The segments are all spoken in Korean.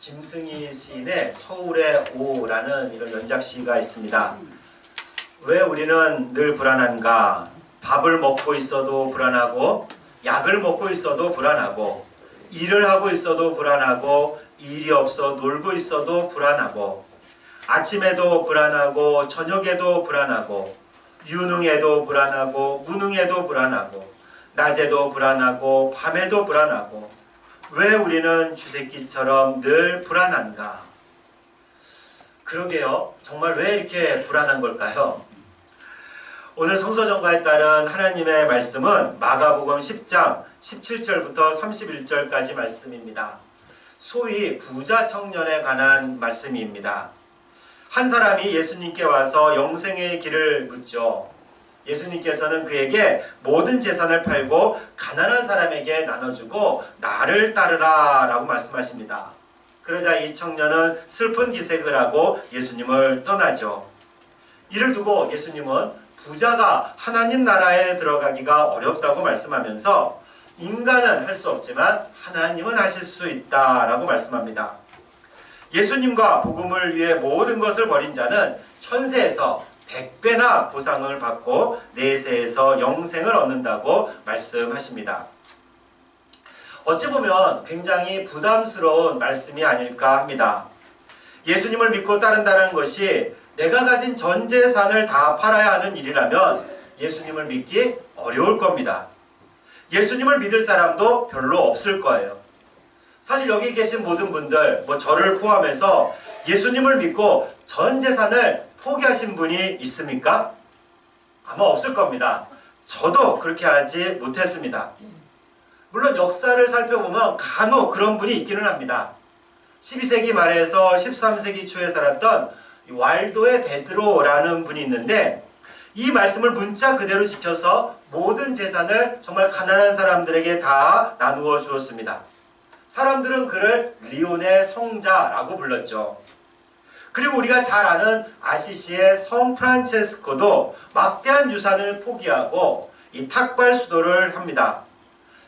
김승희 시인의 서울의 오라는 이런 연작시가 있습니다. 왜 우리는 늘 불안한가? 밥을 먹고 있어도 불안하고, 약을 먹고 있어도 불안하고, 일을 하고 있어도 불안하고, 일이 없어 놀고 있어도 불안하고, 아침에도 불안하고, 저녁에도 불안하고, 유능해도 불안하고, 무능해도 불안하고, 낮에도 불안하고, 밤에도 불안하고, 왜 우리는 쥐새끼처럼 늘 불안한가? 그러게요. 정말 왜 이렇게 불안한 걸까요? 오늘 성서전가에 따른 하나님의 말씀은 마가복음 10장 17절부터 31절까지 말씀입니다. 소위 부자 청년에 관한 말씀입니다. 한 사람이 예수님께 와서 영생의 길을 묻죠. 예수님께서는 그에게 모든 재산을 팔고 가난한 사람에게 나눠주고 나를 따르라 라고 말씀하십니다. 그러자 이 청년은 슬픈 기색을 하고 예수님을 떠나죠. 이를 두고 예수님은 부자가 하나님 나라에 들어가기가 어렵다고 말씀하면서 인간은 할 수 없지만 하나님은 하실 수 있다라고 말씀합니다. 예수님과 복음을 위해 모든 것을 버린 자는 현세에서 100배나 보상을 받고 내세에서 영생을 얻는다고 말씀하십니다. 어찌 보면 굉장히 부담스러운 말씀이 아닐까 합니다. 예수님을 믿고 따른다는 것이 내가 가진 전 재산을 다 팔아야 하는 일이라면 예수님을 믿기 어려울 겁니다. 예수님을 믿을 사람도 별로 없을 거예요. 사실 여기 계신 모든 분들, 저를 포함해서 예수님을 믿고 전 재산을 포기하신 분이 있습니까? 아마 없을 겁니다. 저도 그렇게 하지 못했습니다. 물론 역사를 살펴보면 간혹 그런 분이 있기는 합니다. 12세기 말에서 13세기 초에 살았던 왈도의 베드로라는 분이 있는데 이 말씀을 문자 그대로 지켜서 모든 재산을 정말 가난한 사람들에게 다 나누어 주었습니다. 사람들은 그를 리온의 성자라고 불렀죠. 그리고 우리가 잘 아는 아시시의 성 프란체스코도 막대한 유산을 포기하고 이 탁발 수도를 합니다.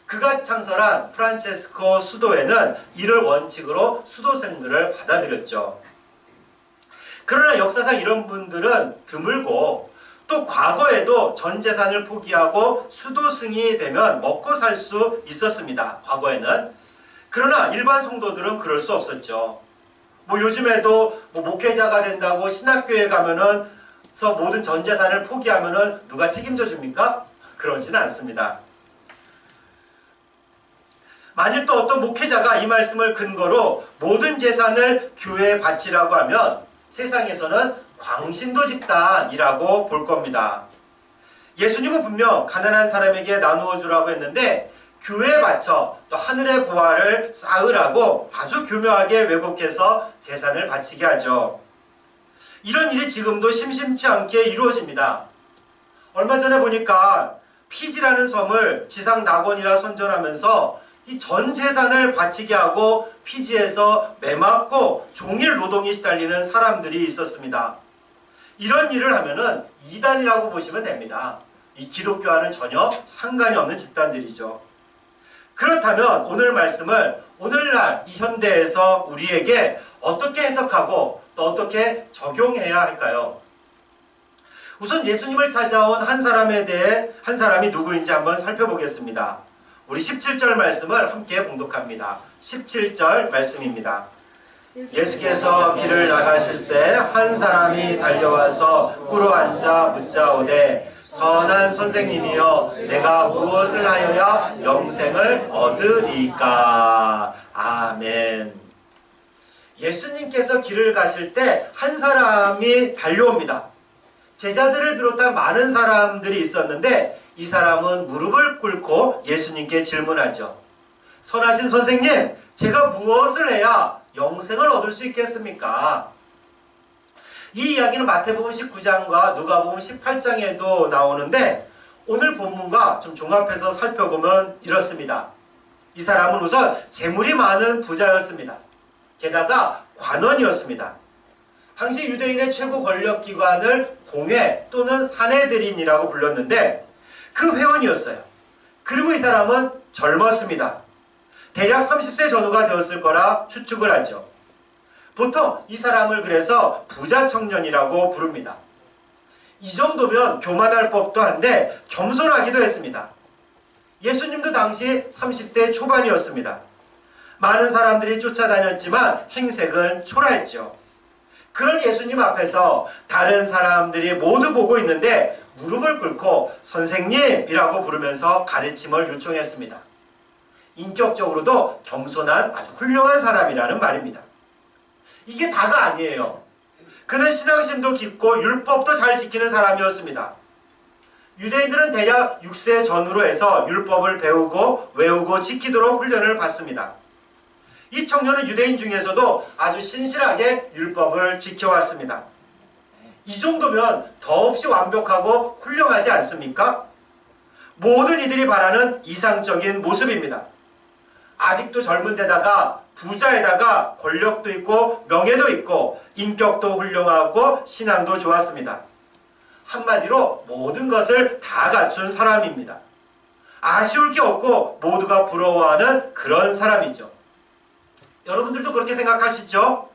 그가 창설한 프란체스코 수도회는 이를 원칙으로 수도생들을 받아들였죠. 그러나 역사상 이런 분들은 드물고 또 과거에도 전 재산을 포기하고 수도승이 되면 먹고 살 수 있었습니다. 과거에는. 그러나 일반 성도들은 그럴 수 없었죠. 요즘에도 목회자가 된다고 신학교에 가면은 모든 전 재산을 포기하면은 누가 책임져 줍니까? 그러지는 않습니다. 만일 또 어떤 목회자가 이 말씀을 근거로 모든 재산을 교회에 바치라고 하면 세상에서는 광신도 집단이라고 볼 겁니다. 예수님은 분명 가난한 사람에게 나누어 주라고 했는데 교회에 바쳐 또 하늘의 보화를 쌓으라고 아주 교묘하게 왜곡해서 재산을 바치게 하죠. 이런 일이 지금도 심심치 않게 이루어집니다. 얼마 전에 보니까 피지라는 섬을 지상 낙원이라 선전하면서 이 전 재산을 바치게 하고 피지에서 매맞고 종일 노동에 시달리는 사람들이 있었습니다. 이런 일을 하면은 이단이라고 보시면 됩니다. 이 기독교와는 전혀 상관이 없는 집단들이죠. 그렇다면 오늘 말씀을 오늘날 이 현대에서 우리에게 어떻게 해석하고 또 어떻게 적용해야 할까요? 우선 예수님을 찾아온 한 사람이 누구인지 한번 살펴보겠습니다. 우리 17절 말씀을 함께 봉독합니다. 17절 말씀입니다. 예수께서 길을 나가실새 한 사람이 달려와서 꿇어 앉아 묻자오되 선한 선생님이여 내가 무엇을 하여야 영생을 얻으리까? 아멘. 예수님께서 길을 가실 때 한 사람이 달려옵니다. 제자들을 비롯한 많은 사람들이 있었는데 이 사람은 무릎을 꿇고 예수님께 질문하죠. 선하신 선생님, 제가 무엇을 해야 영생을 얻을 수 있겠습니까? 이 이야기는 마태복음 19장과 누가복음 18장에도 나오는데 오늘 본문과 좀 종합해서 살펴보면 이렇습니다. 이 사람은 우선 재물이 많은 부자였습니다. 게다가 관원이었습니다. 당시 유대인의 최고 권력기관을 공회 또는 사내들인이라고 불렀는데 그 회원이었어요. 그리고 이 사람은 젊었습니다. 대략 30세 전후가 되었을 거라 추측을 하죠. 보통 이 사람을 그래서 부자 청년이라고 부릅니다. 이 정도면 교만할 법도 한데 겸손하기도 했습니다. 예수님도 당시 30대 초반이었습니다. 많은 사람들이 쫓아다녔지만 행색은 초라했죠. 그런 예수님 앞에서 다른 사람들이 모두 보고 있는데 무릎을 꿇고 선생님이라고 부르면서 가르침을 요청했습니다. 인격적으로도 겸손한 아주 훌륭한 사람이라는 말입니다. 이게 다가 아니에요. 그는 신앙심도 깊고 율법도 잘 지키는 사람이었습니다. 유대인들은 대략 6세 전후로 해서 율법을 배우고 외우고 지키도록 훈련을 받습니다. 이 청년은 유대인 중에서도 아주 신실하게 율법을 지켜왔습니다. 이 정도면 더없이 완벽하고 훌륭하지 않습니까? 모든 이들이 바라는 이상적인 모습입니다. 아직도 젊은 데다가 부자에다가 권력도 있고 명예도 있고 인격도 훌륭하고 신앙도 좋았습니다. 한마디로 모든 것을 다 갖춘 사람입니다. 아쉬울 게 없고 모두가 부러워하는 그런 사람이죠. 여러분들도 그렇게 생각하시죠?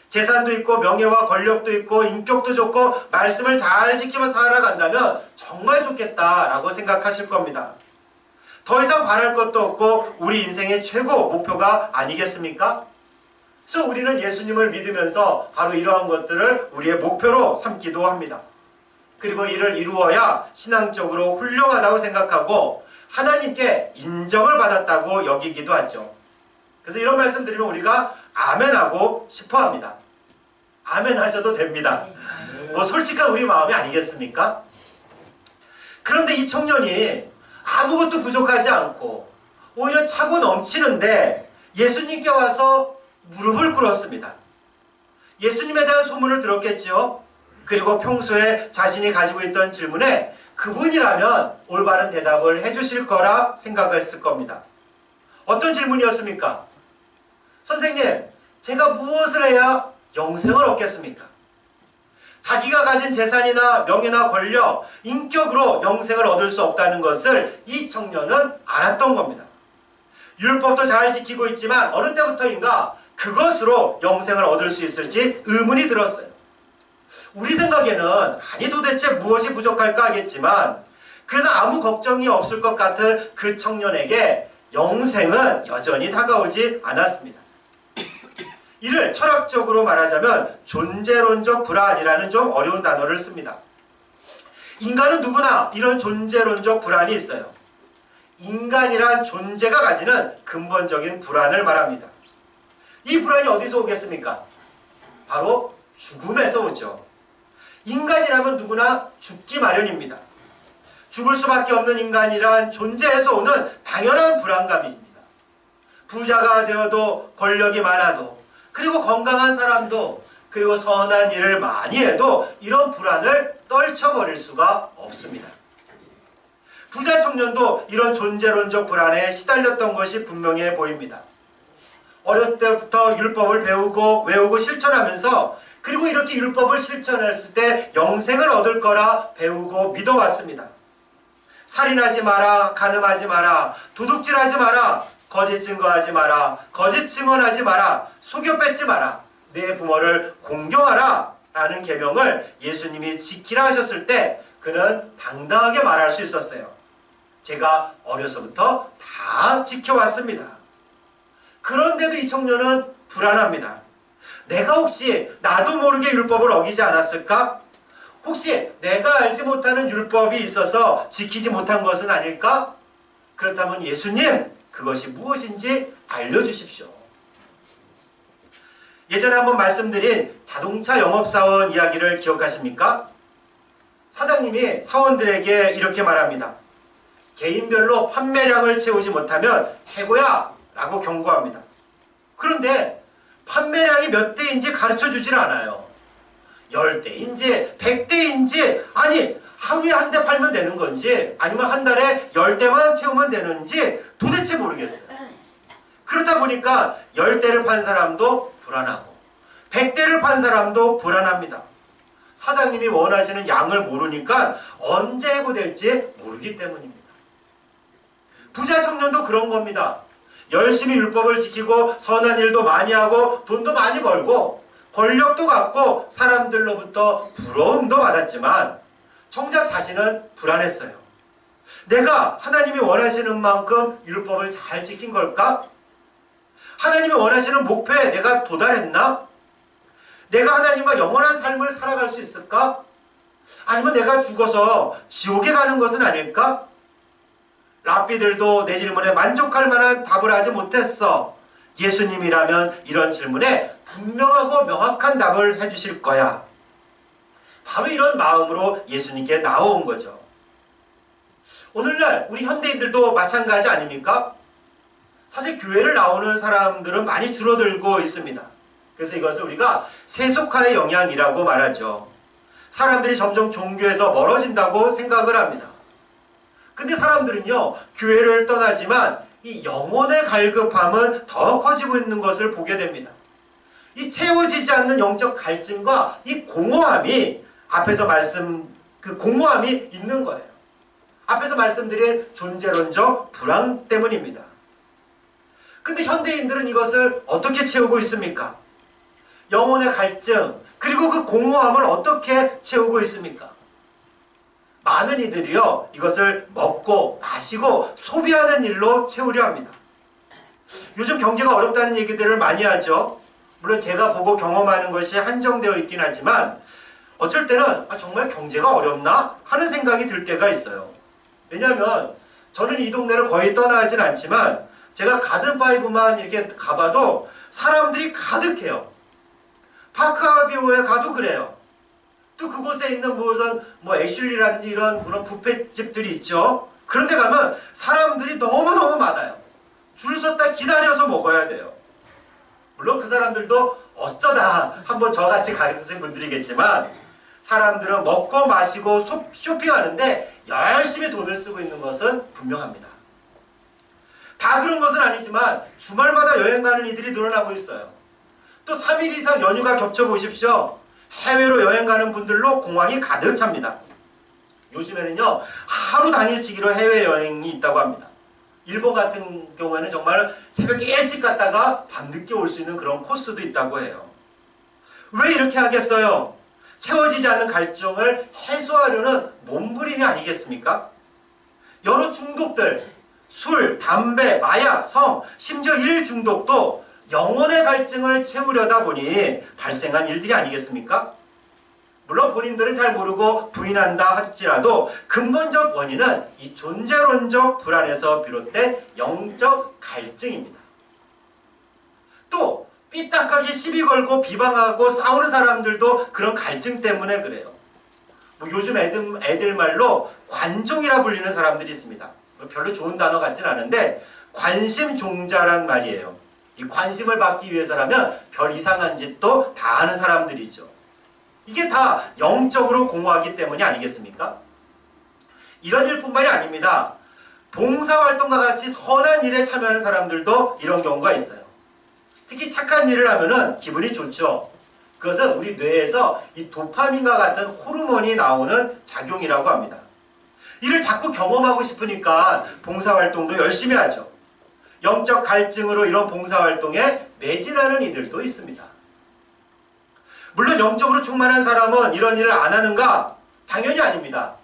재산도 있고 명예와 권력도 있고 인격도 좋고 말씀을 잘 지키며 살아간다면 정말 좋겠다라고 생각하실 겁니다. 더 이상 바랄 것도 없고 우리 인생의 최고 목표가 아니겠습니까? 그래서 우리는 예수님을 믿으면서 바로 이러한 것들을 우리의 목표로 삼기도 합니다. 그리고 이를 이루어야 신앙적으로 훌륭하다고 생각하고 하나님께 인정을 받았다고 여기기도 하죠. 그래서 이런 말씀 드리면 우리가 아멘하고 싶어합니다. 아멘 하셔도 됩니다. 뭐 솔직한 우리 마음이 아니겠습니까? 그런데 이 청년이 아무것도 부족하지 않고 오히려 차고 넘치는데 예수님께 와서 무릎을 꿇었습니다. 예수님에 대한 소문을 들었겠지요. 그리고 평소에 자신이 가지고 있던 질문에 그분이라면 올바른 대답을 해주실 거라 생각했을 겁니다. 어떤 질문이었습니까? 선생님, 제가 무엇을 해야 영생을 얻겠습니까? 자기가 가진 재산이나 명예나 권력, 인격으로 영생을 얻을 수 없다는 것을 이 청년은 알았던 겁니다. 율법도 잘 지키고 있지만 어느 때부터인가 그것으로 영생을 얻을 수 있을지 의문이 들었어요. 우리 생각에는 아니 도대체 무엇이 부족할까 하겠지만 그래서 아무 걱정이 없을 것 같은 그 청년에게 영생은 여전히 다가오지 않았습니다. 이를 철학적으로 말하자면 존재론적 불안이라는 좀 어려운 단어를 씁니다. 인간은 누구나 이런 존재론적 불안이 있어요. 인간이란 존재가 가지는 근본적인 불안을 말합니다. 이 불안이 어디서 오겠습니까? 바로 죽음에서 오죠. 인간이라면 누구나 죽기 마련입니다. 죽을 수밖에 없는 인간이란 존재에서 오는 당연한 불안감입니다. 부자가 되어도 권력이 많아도 그리고 건강한 사람도 그리고 선한 일을 많이 해도 이런 불안을 떨쳐버릴 수가 없습니다. 부자 청년도 이런 존재론적 불안에 시달렸던 것이 분명해 보입니다. 어렸을 때부터 율법을 배우고 외우고 실천하면서 그리고 이렇게 율법을 실천했을 때 영생을 얻을 거라 배우고 믿어왔습니다. 살인하지 마라, 간음하지 마라, 도둑질하지 마라, 거짓 증거하지 마라, 거짓 증언하지 마라, 속여 뺏지 마라, 내 부모를 공경하라 라는 계명을 예수님이 지키라 하셨을 때 그는 당당하게 말할 수 있었어요. 제가 어려서부터 다 지켜왔습니다. 그런데도 이 청년은 불안합니다. 내가 혹시 나도 모르게 율법을 어기지 않았을까? 혹시 내가 알지 못하는 율법이 있어서 지키지 못한 것은 아닐까? 그렇다면 예수님, 그것이 무엇인지 알려주십시오. 예전에 한번 말씀드린 자동차 영업사원 이야기를 기억하십니까? 사장님이 사원들에게 이렇게 말합니다. 개인별로 판매량을 채우지 못하면 해고야! 라고 경고합니다. 그런데 판매량이 몇 대인지 가르쳐주질 않아요. 10대인지 100대인지 아니 하루에 한 대 팔면 되는 건지 아니면 한 달에 10대만 채우면 되는지 도대체 모르겠어요. 그렇다 보니까 10대를 판 사람도 불안하고 100대를 판 사람도 불안합니다. 사장님이 원하시는 양을 모르니까 언제 해고될지 모르기 때문입니다. 부자 청년도 그런 겁니다. 열심히 율법을 지키고 선한 일도 많이 하고 돈도 많이 벌고 권력도 갖고 사람들로부터 부러움도 받았지만 정작 자신은 불안했어요. 내가 하나님이 원하시는 만큼 율법을 잘 지킨 걸까? 하나님이 원하시는 목표에 내가 도달했나? 내가 하나님과 영원한 삶을 살아갈 수 있을까? 아니면 내가 죽어서 지옥에 가는 것은 아닐까? 랍비들도 내 질문에 만족할 만한 답을 하지 못했어. 예수님이라면 이런 질문에 분명하고 명확한 답을 해주실 거야. 바로 이런 마음으로 예수님께 나온 거죠. 오늘날 우리 현대인들도 마찬가지 아닙니까? 사실 교회를 나오는 사람들은 많이 줄어들고 있습니다. 그래서 이것을 우리가 세속화의 영향이라고 말하죠. 사람들이 점점 종교에서 멀어진다고 생각을 합니다. 근데 사람들은요, 교회를 떠나지만 이 영혼의 갈급함은 더 커지고 있는 것을 보게 됩니다. 이 채워지지 않는 영적 갈증과 이 공허함이 앞에서 그 공허함이 있는 거예요. 앞에서 말씀드린 존재론적 불안 때문입니다. 근데 현대인들은 이것을 어떻게 채우고 있습니까? 영혼의 갈증, 그리고 그 공허함을 어떻게 채우고 있습니까? 많은 이들이요, 이것을 먹고 마시고 소비하는 일로 채우려 합니다. 요즘 경제가 어렵다는 얘기들을 많이 하죠. 물론 제가 보고 경험하는 것이 한정되어 있긴 하지만 어쩔 때는 정말 경제가 어렵나 하는 생각이 들 때가 있어요. 왜냐하면 저는 이 동네를 거의 떠나진 않지만 제가 가든파이브만 이렇게 가봐도 사람들이 가득해요. 파크아비오에 가도 그래요. 또 그곳에 있는 무슨 애슐리라든지 이런 그런 뷔페집들이 있죠. 그런데 가면 사람들이 너무너무 많아요. 줄 섰다 기다려서 먹어야 돼요. 물론 그 사람들도 어쩌다 한번 저같이 가신 분들이겠지만 사람들은 먹고 마시고 쇼핑하는데 열심히 돈을 쓰고 있는 것은 분명합니다. 다 그런 것은 아니지만 주말마다 여행 가는 이들이 늘어나고 있어요. 또 3일 이상 연휴가 겹쳐보십시오. 해외로 여행 가는 분들로 공항이 가득 찹니다. 요즘에는요, 하루 당일치기로 해외여행이 있다고 합니다. 일본 같은 경우에는 정말 새벽에 일찍 갔다가 밤늦게 올 수 있는 그런 코스도 있다고 해요. 왜 이렇게 하겠어요? 채워지지 않는 갈증을 해소하려는 몸부림이 아니겠습니까? 여러 중독들, 술, 담배, 마약, 성, 심지어 일 중독도 영혼의 갈증을 채우려다 보니 발생한 일들이 아니겠습니까? 물론 본인들은 잘 모르고 부인한다 할지라도 근본적 원인은 이 존재론적 불안에서 비롯된 영적 갈증입니다. 또 삐딱하게 시비 걸고 비방하고 싸우는 사람들도 그런 갈증 때문에 그래요. 요즘 애들 말로 관종이라 불리는 사람들이 있습니다. 별로 좋은 단어 같진 않은데 관심종자란 말이에요. 이 관심을 받기 위해서라면 별 이상한 짓도 다 하는 사람들이죠. 이게 다 영적으로 공허하기 때문이 아니겠습니까? 이런 일뿐만이 아닙니다. 봉사활동과 같이 선한 일에 참여하는 사람들도 이런 경우가 있어요. 특히 착한 일을 하면은 기분이 좋죠. 그것은 우리 뇌에서 이 도파민과 같은 호르몬이 나오는 작용이라고 합니다. 이를 자꾸 경험하고 싶으니까 봉사활동도 열심히 하죠. 영적 갈증으로 이런 봉사활동에 매진하는 이들도 있습니다. 물론 영적으로 충만한 사람은 이런 일을 안 하는가? 당연히 아닙니다.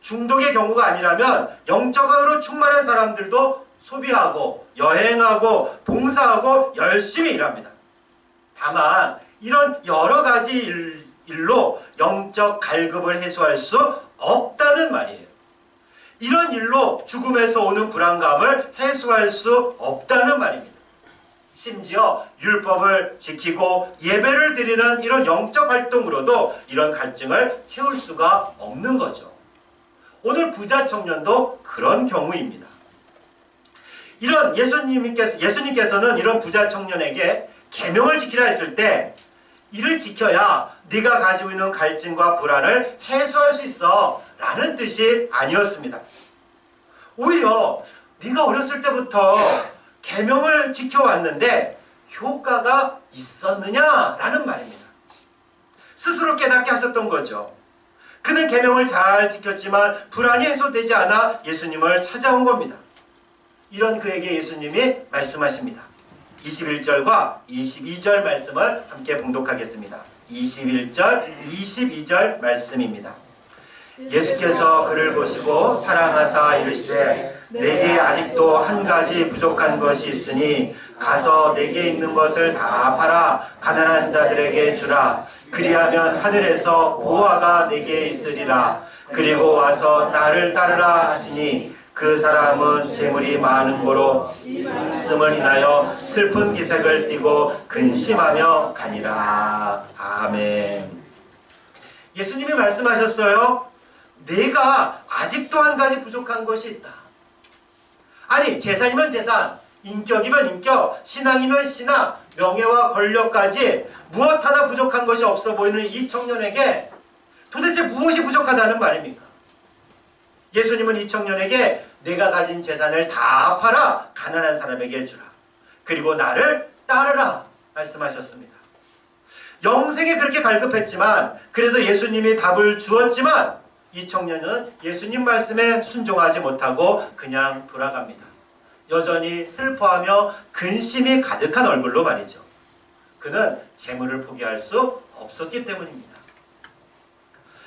중독의 경우가 아니라면 영적으로 충만한 사람들도 소비하고 여행하고 봉사하고 열심히 일합니다. 다만 이런 여러 가지 일로 영적 갈급을 해소할 수 없다는 말이에요. 이런 일로 죽음에서 오는 불안감을 해소할 수 없다는 말입니다. 심지어 율법을 지키고 예배를 드리는 이런 영적 활동으로도 이런 갈증을 채울 수가 없는 거죠. 오늘 부자 청년도 그런 경우입니다. 이런 예수님께서는 이런 부자 청년에게 계명을 지키라 했을 때 이를 지켜야 네가 가지고 있는 갈증과 불안을 해소할 수 있어 라는 뜻이 아니었습니다. 오히려 네가 어렸을 때부터 계명을 지켜왔는데 효과가 있었느냐라는 말입니다. 스스로 깨닫게 하셨던 거죠. 그는 계명을 잘 지켰지만 불안이 해소되지 않아 예수님을 찾아온 겁니다. 이런 그에게 예수님이 말씀하십니다. 21절과 22절 말씀을 함께 봉독하겠습니다. 21절, 22절 말씀입니다. 예수께서 그를 보시고 사랑하사 이르시되 내게 아직도 한 가지 부족한 것이 있으니 가서 내게 있는 것을 다 팔아 가난한 자들에게 주라. 그리하면 하늘에서 보화가 내게 있으리라. 그리고 와서 나를 따르라 하시니 그 사람은 재물이 많은 고로 이 말씀을 인하여 슬픈 기색을 띠고 근심하며 가니라. 아멘. 예수님이 말씀하셨어요. 내가 아직도 한 가지 부족한 것이 있다. 아니, 재산이면 재산, 인격이면 인격, 신앙이면 신앙, 명예와 권력까지 무엇 하나 부족한 것이 없어 보이는 이 청년에게 도대체 무엇이 부족하다는 말입니까? 예수님은 이 청년에게 내가 가진 재산을 다 팔아 가난한 사람에게 주라. 그리고 나를 따르라 말씀하셨습니다. 영생에 그렇게 갈급했지만, 그래서 예수님이 답을 주었지만 이 청년은 예수님 말씀에 순종하지 못하고 그냥 돌아갑니다. 여전히 슬퍼하며 근심이 가득한 얼굴로 말이죠. 그는 재물을 포기할 수 없었기 때문입니다.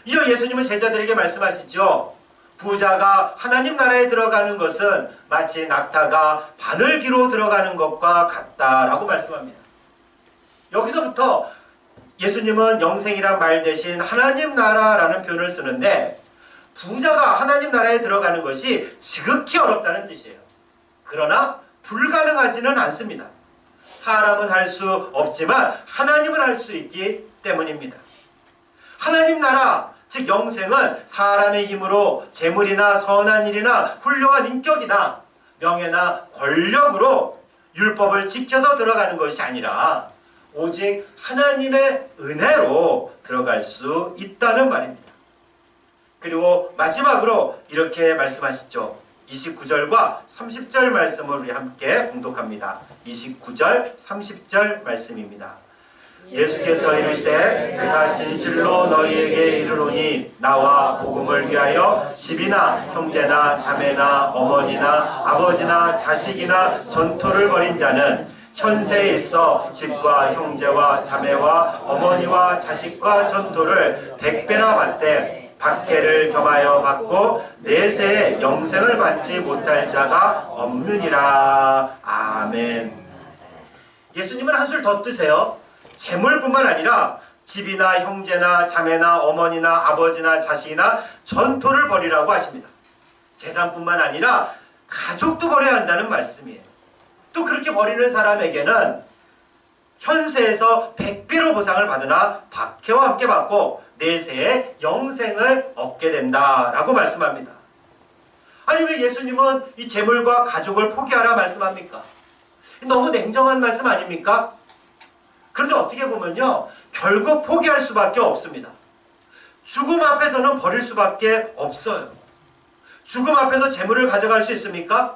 이어 예수님은 제자들에게 말씀하시죠. 부자가 하나님 나라에 들어가는 것은 마치 낙타가 바늘기로 들어가는 것과 같다라고 말씀합니다. 여기서부터 예수님은 영생이란 말 대신 하나님 나라라는 표현을 쓰는데, 부자가 하나님 나라에 들어가는 것이 지극히 어렵다는 뜻이에요. 그러나 불가능하지는 않습니다. 사람은 할 수 없지만 하나님은 할 수 있기 때문입니다. 하나님 나라, 즉 영생은 사람의 힘으로 재물이나 선한 일이나 훌륭한 인격이나 명예나 권력으로 율법을 지켜서 들어가는 것이 아니라 오직 하나님의 은혜로 들어갈 수 있다는 말입니다. 그리고 마지막으로 이렇게 말씀하시죠. 29절과 30절 말씀을 우리 함께 봉독합니다. 29절, 30절 말씀입니다. 예수께서 이르시되 내가 진실로 너희에게 이르노니 나와 복음을 위하여 집이나 형제나 자매나 어머니나 아버지나 자식이나 전토를 벌인 자는 현세에 있어 집과 형제와 자매와 어머니와 자식과 전토를 100배나 받되 박해를 겸하여 받고 내세에 영생을 받지 못할 자가 없느니라. 아멘. 예수님은 한술 더 뜨세요. 재물뿐만 아니라 집이나 형제나 자매나 어머니나 아버지나 자식이나 전토를 벌이라고 하십니다. 재산뿐만 아니라 가족도 벌여야 한다는 말씀이에요. 또 그렇게 벌이는 사람에게는 현세에서 100배로 보상을 받으나 박해와 함께 받고 내세에 영생을 얻게 된다라고 말씀합니다. 아니, 왜 예수님은 이 재물과 가족을 포기하라 말씀합니까? 너무 냉정한 말씀 아닙니까? 그런데 어떻게 보면요, 결국 포기할 수밖에 없습니다. 죽음 앞에서는 버릴 수밖에 없어요. 죽음 앞에서 재물을 가져갈 수 있습니까?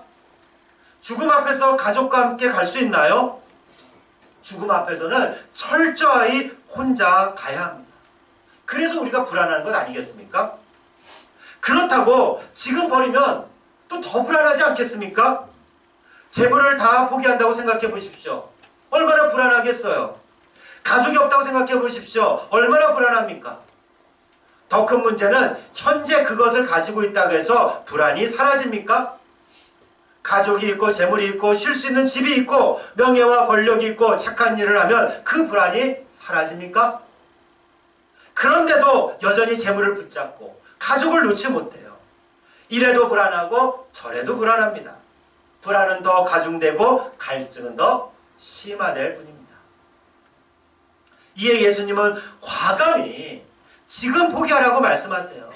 죽음 앞에서 가족과 함께 갈 수 있나요? 죽음 앞에서는 철저히 혼자 가야 합니다. 그래서 우리가 불안한 것 아니겠습니까? 그렇다고 지금 버리면 또 더 불안하지 않겠습니까? 재물을 다 포기한다고 생각해 보십시오. 얼마나 불안하겠어요? 가족이 없다고 생각해 보십시오. 얼마나 불안합니까? 더 큰 문제는 현재 그것을 가지고 있다고 해서 불안이 사라집니까? 가족이 있고 재물이 있고 쉴 수 있는 집이 있고 명예와 권력이 있고 착한 일을 하면 그 불안이 사라집니까? 그런데도 여전히 재물을 붙잡고 가족을 놓지 못해요. 이래도 불안하고 저래도 불안합니다. 불안은 더 가중되고 갈증은 더 심화될 뿐입니다. 이에 예수님은 과감히 지금 포기하라고 말씀하세요.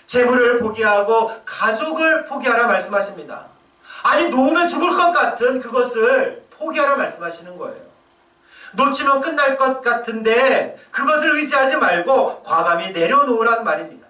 재물을 포기하고 가족을 포기하라 말씀하십니다. 아니, 놓으면 죽을 것 같은 그것을 포기하라 말씀하시는 거예요. 놓치면 끝날 것 같은데 그것을 의지하지 말고 과감히 내려놓으란 말입니다.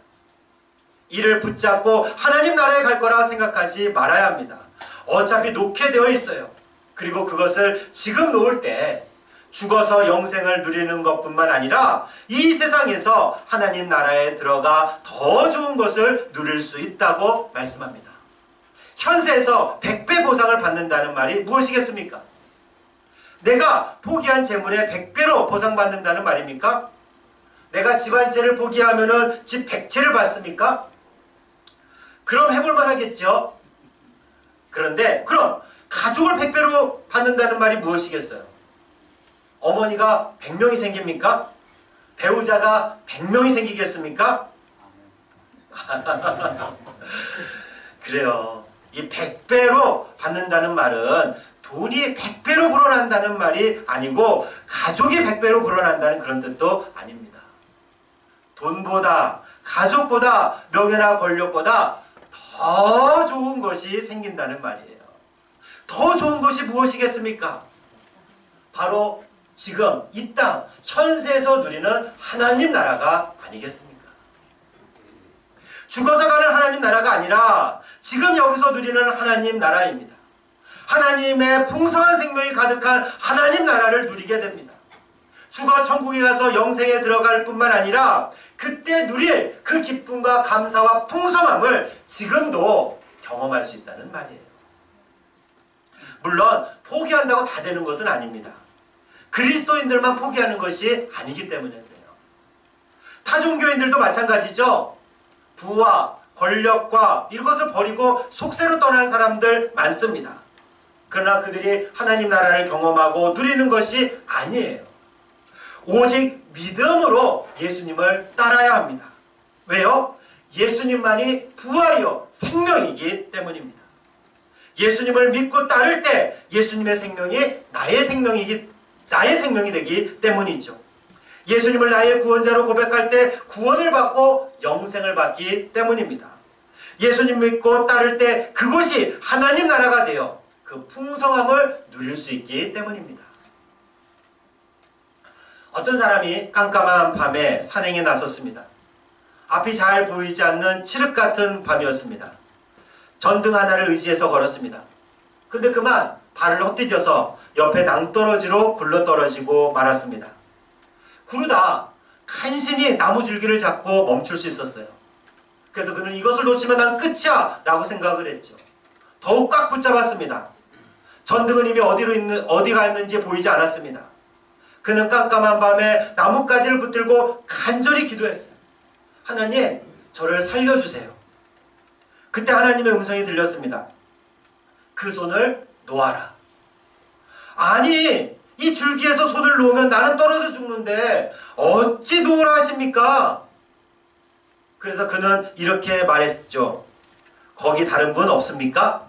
이를 붙잡고 하나님 나라에 갈 거라 생각하지 말아야 합니다. 어차피 놓게 되어 있어요. 그리고 그것을 지금 놓을 때 죽어서 영생을 누리는 것뿐만 아니라 이 세상에서 하나님 나라에 들어가 더 좋은 것을 누릴 수 있다고 말씀합니다. 현세에서 100배 보상을 받는다는 말이 무엇이겠습니까? 내가 포기한 재물의 100배로 보상받는다는 말입니까? 내가 집 한 채를 포기하면은 집 100채를 받습니까? 그럼 해볼만 하겠죠? 그런데 그럼 가족을 100배로 받는다는 말이 무엇이겠어요? 어머니가 100명이 생깁니까? 배우자가 100명이 생기겠습니까? 그래요. 이 100배로 받는다는 말은 돈이 100배로 불어난다는 말이 아니고 가족이 100배로 불어난다는 그런 뜻도 아닙니다. 돈보다 가족보다 명예나 권력보다 더 좋은 것이 생긴다는 말이에요. 더 좋은 것이 무엇이겠습니까? 바로 지금 이 땅 현세에서 누리는 하나님 나라가 아니겠습니까? 죽어서 가는 하나님 나라가 아니라 지금 여기서 누리는 하나님 나라입니다. 하나님의 풍성한 생명이 가득한 하나님 나라를 누리게 됩니다. 죽어 천국에 가서 영생에 들어갈 뿐만 아니라 그때 누릴 그 기쁨과 감사와 풍성함을 지금도 경험할 수 있다는 말이에요. 물론 포기한다고 다 되는 것은 아닙니다. 그리스도인들만 포기하는 것이 아니기 때문에 그래요. 타종교인들도 마찬가지죠. 부와 권력과 이것을 버리고 속세로 떠난 사람들 많습니다. 그러나 그들이 하나님 나라를 경험하고 누리는 것이 아니에요. 오직 믿음으로 예수님을 따라야 합니다. 왜요? 예수님만이 부활이요 생명이기 때문입니다. 예수님을 믿고 따를 때 예수님의 생명이 나의 생명이 되기 때문이죠. 예수님을 나의 구원자로 고백할 때 구원을 받고 영생을 받기 때문입니다. 예수님 믿고 따를 때 그것이 하나님 나라가 되어 그 풍성함을 누릴 수 있기 때문입니다. 어떤 사람이 깜깜한 밤에 산행에 나섰습니다. 앞이 잘 보이지 않는 칠흑 같은 밤이었습니다. 전등 하나를 의지해서 걸었습니다. 근데 그만 발을 헛디뎌서 옆에 낭떠러지로 굴러떨어지고 말았습니다. 그러다 간신히 나무줄기를 잡고 멈출 수 있었어요. 그래서 그는 이것을 놓치면 난 끝이야 라고 생각을 했죠. 더욱 꽉 붙잡았습니다. 전등은 이미 어디가 있는지 보이지 않았습니다. 그는 깜깜한 밤에 나뭇가지를 붙들고 간절히 기도했어요. 하나님, 저를 살려주세요. 그때 하나님의 음성이 들렸습니다. 그 손을 놓아라. 아니, 이 줄기에서 손을 놓으면 나는 떨어져 죽는데 어찌 놓으라 하십니까? 그래서 그는 이렇게 말했죠. 거기 다른 분 없습니까?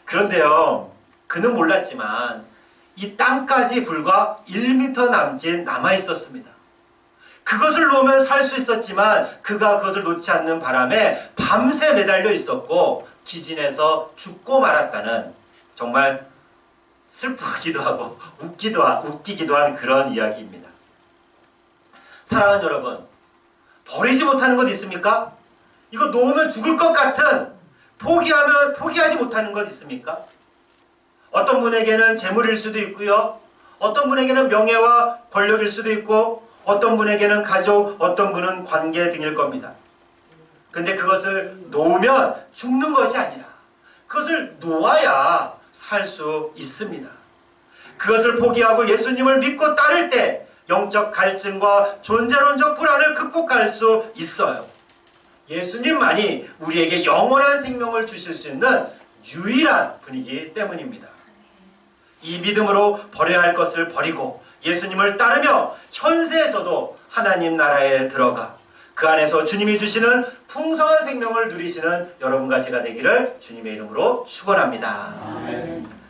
그런데요, 그는 몰랐지만 이 땅까지 불과 1m 남짓 남아 있었습니다. 그것을 놓으면 살 수 있었지만 그가 그것을 놓지 않는 바람에 밤새 매달려 있었고 기진해서 죽고 말았다는 정말 슬프기도 하고 웃기기도 한 그런 이야기입니다. 사랑하는 여러분, 버리지 못하는 것 있습니까? 이거 놓으면 죽을 것 같은 포기하지 못하는 것 있습니까? 어떤 분에게는 재물일 수도 있고요. 어떤 분에게는 명예와 권력일 수도 있고 어떤 분에게는 가족, 어떤 분은 관계 등일 겁니다. 근데 그것을 놓으면 죽는 것이 아니라 그것을 놓아야 살 수 있습니다. 그것을 포기하고 예수님을 믿고 따를 때 영적 갈증과 존재론적 불안을 극복할 수 있어요. 예수님만이 우리에게 영원한 생명을 주실 수 있는 유일한 분이기 때문입니다. 이 믿음으로 버려야 할 것을 버리고 예수님을 따르며 현세에서도 하나님 나라에 들어가 그 안에서 주님이 주시는 풍성한 생명을 누리시는 여러분과 제가 되기를 주님의 이름으로 축원합니다. 아멘.